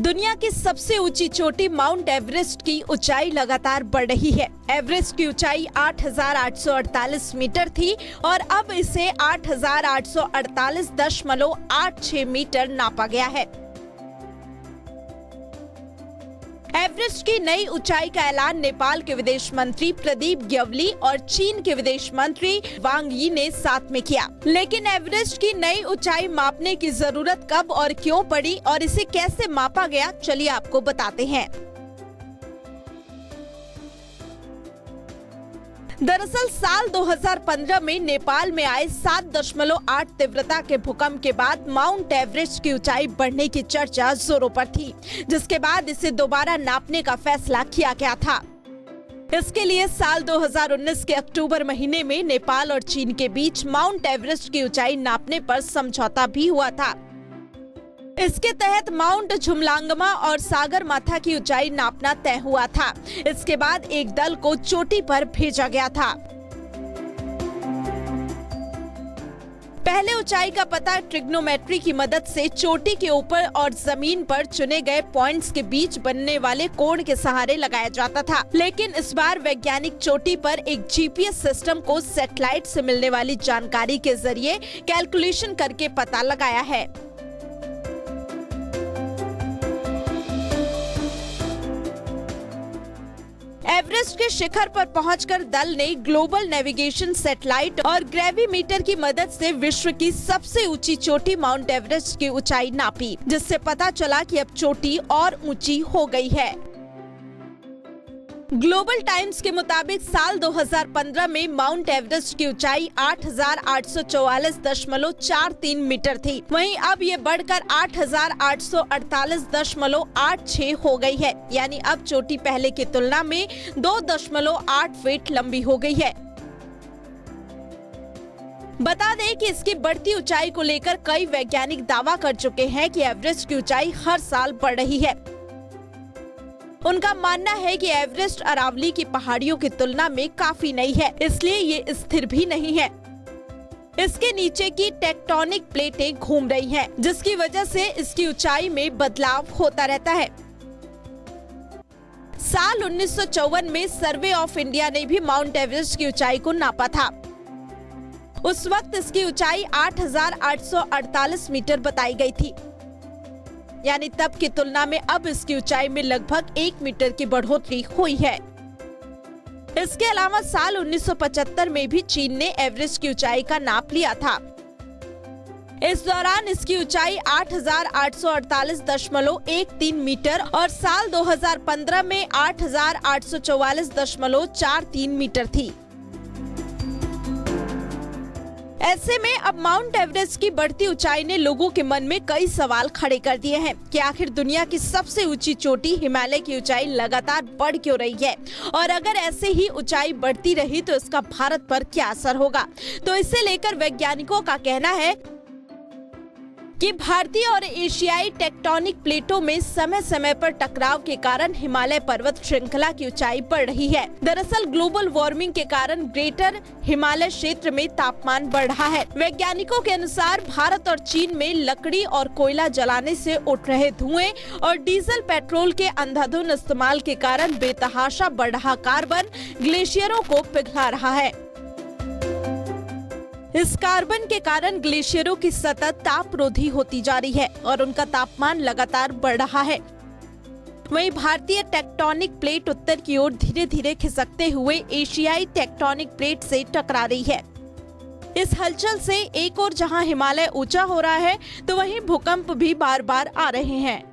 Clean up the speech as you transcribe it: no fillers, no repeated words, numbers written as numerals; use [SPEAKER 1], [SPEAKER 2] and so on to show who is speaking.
[SPEAKER 1] दुनिया की सबसे ऊंची चोटी माउंट एवरेस्ट की ऊंचाई लगातार बढ़ रही है। एवरेस्ट की ऊंचाई 8,848 मीटर थी और अब इसे 8,848.86 मीटर नापा गया है। एवरेस्ट की नई ऊंचाई का ऐलान नेपाल के विदेश मंत्री प्रदीप ग्यावली और चीन के विदेश मंत्री वांग यी ने साथ में किया। लेकिन एवरेस्ट की नई ऊंचाई मापने की जरूरत कब और क्यों पड़ी और इसे कैसे मापा गया, चलिए आपको बताते हैं। दरअसल साल 2015 में नेपाल में आए 7.8 तीव्रता के भूकंप के बाद माउंट एवरेस्ट की ऊंचाई बढ़ने की चर्चा जोरों पर थी, जिसके बाद इसे दोबारा नापने का फैसला किया गया था। इसके लिए साल 2019 के अक्टूबर महीने में नेपाल और चीन के बीच माउंट एवरेस्ट की ऊंचाई नापने पर समझौता भी हुआ था। इसके तहत माउंट झुमलांगमा और सागरमाथा की ऊंचाई नापना तय हुआ था। इसके बाद एक दल को चोटी पर भेजा गया था। पहले ऊंचाई का पता ट्रिग्नोमेट्री की मदद से चोटी के ऊपर और जमीन पर चुने गए पॉइंट्स के बीच बनने वाले कोण के सहारे लगाया जाता था। लेकिन इस बार वैज्ञानिक चोटी पर एक जीपीएस सिस्टम को सैटेलाइट से मिलने वाली जानकारी के जरिए कैलकुलेशन करके पता लगाया है। एवरेस्ट के शिखर पर पहुंचकर दल ने ग्लोबल नेविगेशन सैटेलाइट और ग्रेविमीटर की मदद से विश्व की सबसे ऊंची चोटी माउंट एवरेस्ट की ऊंचाई नापी, जिससे पता चला कि अब चोटी और ऊंची हो गई है। ग्लोबल टाइम्स के मुताबिक साल 2015 में माउंट एवरेस्ट की ऊंचाई 8,844.43 मीटर थी। वहीं अब ये बढ़कर 8,848.86 हो गई है, यानी अब चोटी पहले की तुलना में 2.8 फीट लंबी हो गई है। बता दें कि इसकी बढ़ती ऊंचाई को लेकर कई वैज्ञानिक दावा कर चुके हैं कि एवरेस्ट की ऊंचाई हर साल बढ़ रही है। उनका मानना है कि एवरेस्ट अरावली की पहाड़ियों की तुलना में काफी नई है, इसलिए ये स्थिर भी नहीं है। इसके नीचे की टेक्टोनिक प्लेटें घूम रही हैं, जिसकी वजह से इसकी ऊंचाई में बदलाव होता रहता है। साल 1954 में सर्वे ऑफ इंडिया ने भी माउंट एवरेस्ट की ऊंचाई को नापा था। उस वक्त इसकी ऊंचाई 8,848 मीटर बताई गई थी, यानी तब की तुलना में अब इसकी ऊंचाई में लगभग 1 मीटर की बढ़ोतरी हुई है। इसके अलावा साल 1975 में भी चीन ने एवरेस्ट की ऊंचाई का नाप लिया था। इस दौरान इसकी ऊंचाई 8,848.13 मीटर और साल 2015 में 8,844.43 मीटर थी। ऐसे में अब माउंट एवरेस्ट की बढ़ती ऊंचाई ने लोगों के मन में कई सवाल खड़े कर दिए हैं कि आखिर दुनिया की सबसे ऊंची चोटी हिमालय की ऊंचाई लगातार बढ़ क्यों रही है, और अगर ऐसे ही ऊंचाई बढ़ती रही तो इसका भारत पर क्या असर होगा। तो इसे लेकर वैज्ञानिकों का कहना है कि भारतीय और एशियाई टेक्टोनिक प्लेटों में समय समय पर टकराव के कारण हिमालय पर्वत श्रृंखला की ऊंचाई बढ़ रही है। दरअसल ग्लोबल वार्मिंग के कारण ग्रेटर हिमालय क्षेत्र में तापमान बढ़ रहा है। वैज्ञानिकों के अनुसार भारत और चीन में लकड़ी और कोयला जलाने से उठ रहे धुएं और डीजल पेट्रोल के अंधाधुंध इस्तेमाल के कारण बेतहाशा बढ़ रहा कार्बन ग्लेशियरों को पिघला रहा है। इस कार्बन के कारण ग्लेशियरों की सतह तापरोधी होती जा रही है और उनका तापमान लगातार बढ़ रहा है। वहीं भारतीय टेक्टोनिक प्लेट उत्तर की ओर धीरे धीरे खिसकते हुए एशियाई टेक्टोनिक प्लेट से टकरा रही है। इस हलचल से एक ओर जहां हिमालय ऊंचा हो रहा है, तो वहीं भूकंप भी बार बार आ रहे हैं।